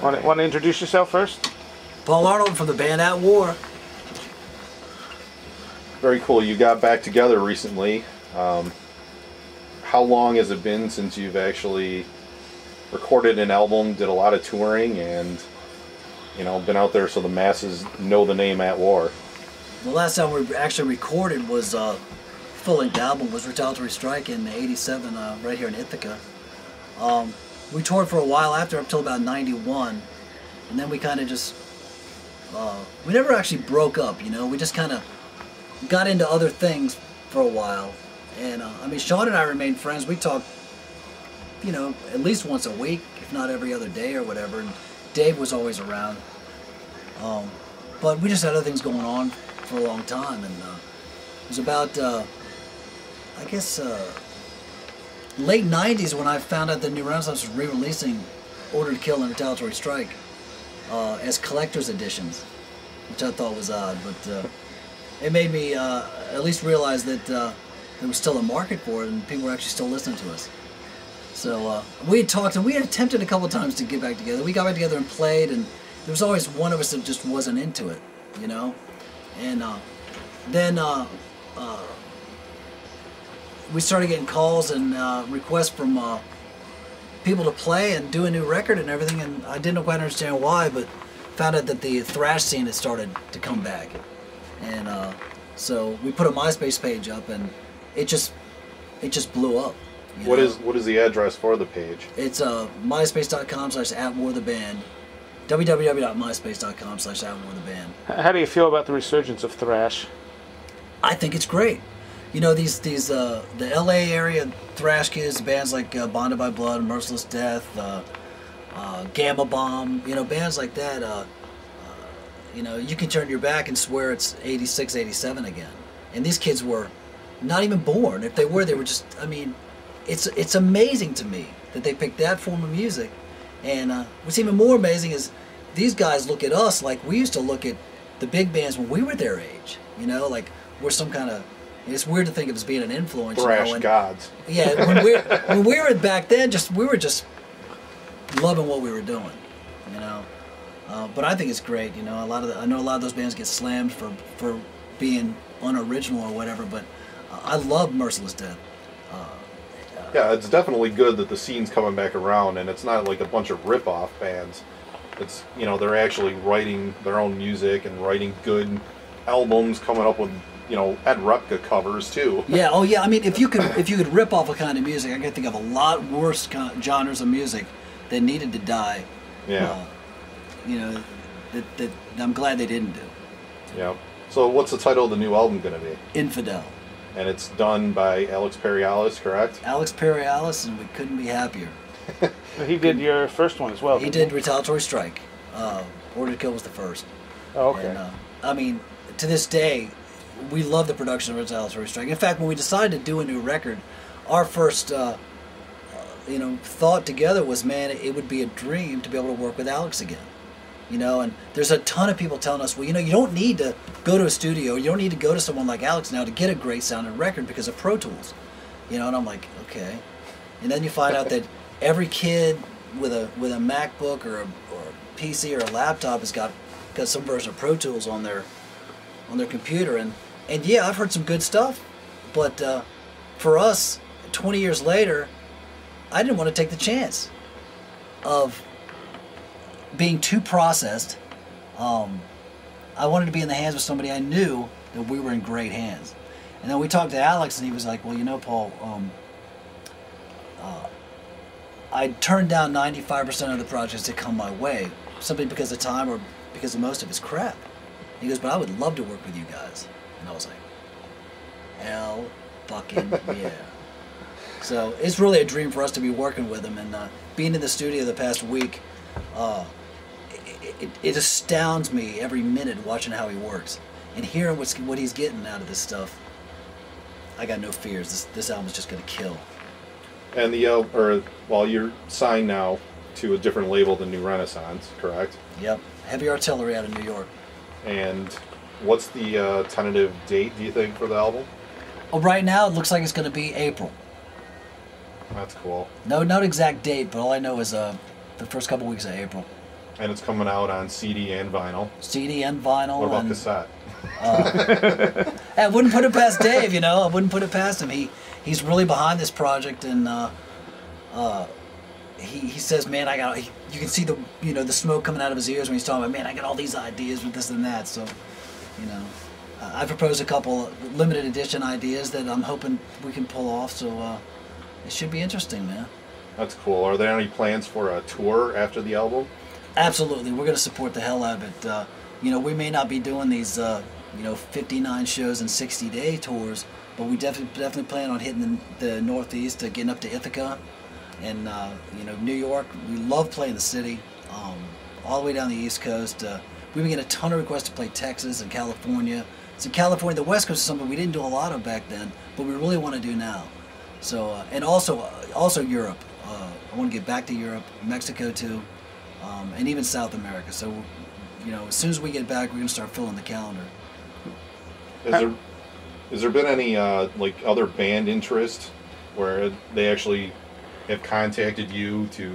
Want to introduce yourself first? Paul Arnold from the band At War. Very cool. You got back together recently. How long has it been since you've actually recorded an album, did a lot of touring, and been out there so the masses know the name At War? The last time we actually recorded was full-length album was Retaliatory Strike in '87, right here in Ithaca. We toured for a while after, up till about '91, and then we kind of just we never actually broke up. We just kind of got into other things for a while. And I mean, Sean and I remained friends. We talked, at least once a week, if not every other day or whatever. And Dave was always around. But we just had other things going on for a long time. And it was about, I guess, late '90s when I found out that New Renaissance was re-releasing Order to Kill and Retaliatory Strike as collector's editions, which I thought was odd. But it made me at least realize that there was still a market for it and people were actually still listening to us. So we had talked, and we had attempted a couple times to get back together. We got back together and played, and there was always one of us that just wasn't into it, And then we started getting calls and requests from people to play and do a new record and everything, and I didn't quite understand why, but found out that the thrash scene had started to come back. And so we put a MySpace page up, and it just blew up. What is the address for the page? It's myspace.com/atwartheband, www.myspace.com/atwartheband. How do you feel about the resurgence of thrash? I think it's great. These the LA area thrash kids, bands like Bonded by Blood, Merciless Death, Gamma Bomb, bands like that. You can turn your back and swear it's '86, '87 again. And these kids were not even born. If they were, they were just, it's amazing to me that they picked that form of music. And what's even more amazing is these guys look at us like we used to look at the big bands when we were their age. Like we're some kind of, it's weird to think of as being an influence. Thrash gods. Yeah, when we were back then, we were just loving what we were doing, But I think it's great, I know a lot of those bands get slammed for being unoriginal or whatever, but I love Merciless Death. Yeah, it's definitely good that the scene's coming back around, and it's not like a bunch of rip-off bands. It's they're actually writing their own music and writing good albums, coming up with Ed Repka covers too. Yeah, oh yeah. I mean, if you could rip off a kind of music, I can think of a lot worse genres of music that needed to die. Yeah. That I'm glad they didn't do. Yeah. So what's the title of the new album going to be? Infidel. And it's done by Alex Perialis, correct? Alex Perialis, and we couldn't be happier. He did your first one as well. He did Retaliatory Strike. Order to Kill was the first. Oh, okay. And, to this day, we love the production of Retaliatory Strike. In fact, when we decided to do a new record, our first thought together was, man, it would be a dream to be able to work with Alex again. And there's a ton of people telling us, well, you don't need to go to a studio, you don't need to go to someone like Alex now to get a great sounding record because of Pro Tools. And I'm like, okay. And then you find out that every kid with a MacBook or a PC or a laptop has got some version of Pro Tools on their computer, and yeah, I've heard some good stuff, but for us, 20 years later, I didn't want to take the chance of being too processed. I wanted to be in the hands of somebody I knew that we were in great hands. And then we talked to Alex, and he was like, well, Paul, I turned down 95% of the projects that come my way, simply because of time or because of most of it's crap. He goes, but I would love to work with you guys. And I was like, hell fucking yeah. So it's really a dream for us to be working with him, and being in the studio the past week, it astounds me every minute watching how he works and hearing what he's getting out of this stuff. I got no fears. This album's just gonna kill. And you're signed now to a different label than New Renaissance, correct? Yep. Heavy Artillery out of New York. And what's the tentative date, do you think, for the album? Well, right now it looks like it's going to be April. That's cool. No, not exact date, but all I know is the first couple weeks of April. And it's coming out on CD and vinyl. CD and vinyl. What about and, cassette? I wouldn't put it past Dave, you know. I wouldn't put it past him. He's really behind this project, and he says, man, you can see the smoke coming out of his ears when he's talking about, man, I got all these ideas with this and that. So, you know, I proposed a couple limited edition ideas that I'm hoping we can pull off. So it should be interesting, man. That's cool. Are there any plans for a tour after the album? Absolutely, we're going to support the hell out of it. You know, we may not be doing these, 59 shows and 60-day tours, but we definitely plan on hitting the Northeast, getting up to Ithaca, and New York. We love playing the city, all the way down the East Coast. We've been getting a ton of requests to play Texas and California. So California, the West Coast is something we didn't do a lot of back then, but we really want to do now. So and also Europe. I want to get back to Europe, Mexico too. And even South America. So, you know, as soon as we get back, we're going to start filling the calendar. Has there been any other band interest where they actually have contacted you to,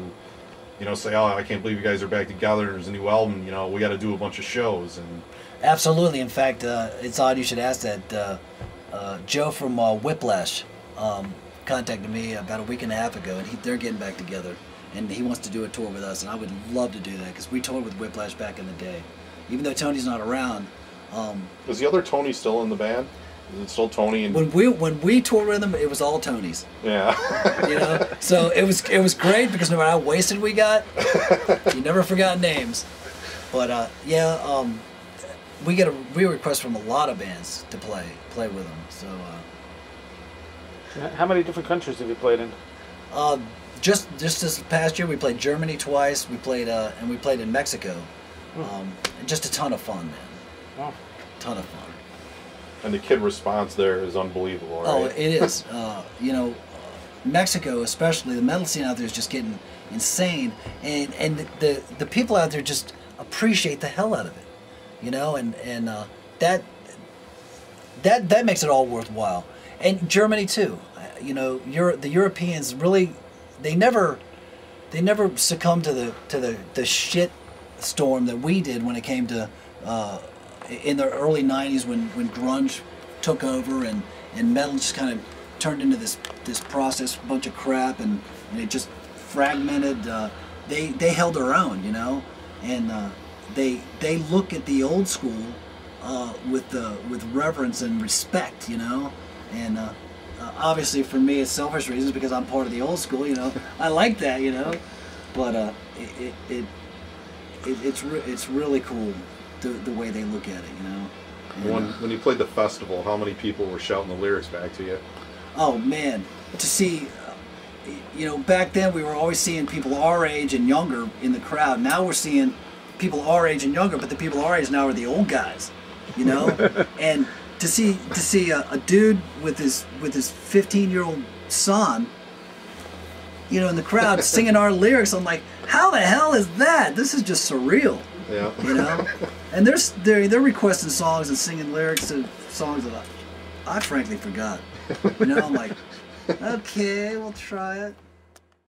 say, oh, I can't believe you guys are back together. There's a new album. We got to do a bunch of shows. And absolutely. In fact, it's odd you should ask that. Joe from Whiplash contacted me about a week and a half ago, and they're getting back together. And he wants to do a tour with us, and I would love to do that because we toured with Whiplash back in the day. Even though Tony's not around. Is the other Tony still in the band? Is it still Tony? And when we toured with him, it was all Tony's. Yeah. So it was great because no matter how wasted we got, you never forgot names. But we get a request from a lot of bands to play with them. So. How many different countries have you played in? Just this past year, we played Germany twice. We played in Mexico. Just a ton of fun, man. Wow. Ton of fun. And the kid response there is unbelievable, right? Oh, it is. Mexico, especially, the metal scene out there is just getting insane, and the people out there just appreciate the hell out of it, and that makes it all worthwhile. And Germany too. The Europeans really. They never succumbed to the shit storm that we did when it came to in the early '90s when grunge took over and metal just kind of turned into this process bunch of crap and it just fragmented. They held their own, and they look at the old school with reverence and respect, and. Obviously, for me, it's selfish reasons because I'm part of the old school. I like that. But it's really cool the way they look at it. When you played the festival, how many people were shouting the lyrics back to you? Oh man, to see, back then we were always seeing people our age and younger in the crowd. Now we're seeing people our age and younger, but the people our age now are the old guys. And. To see a dude with his 15-year-old son, in the crowd singing our lyrics, I'm like, how the hell is that? This is just surreal. Yeah. And they're requesting songs and singing lyrics to songs that I frankly forgot. I'm like, okay, we'll try it.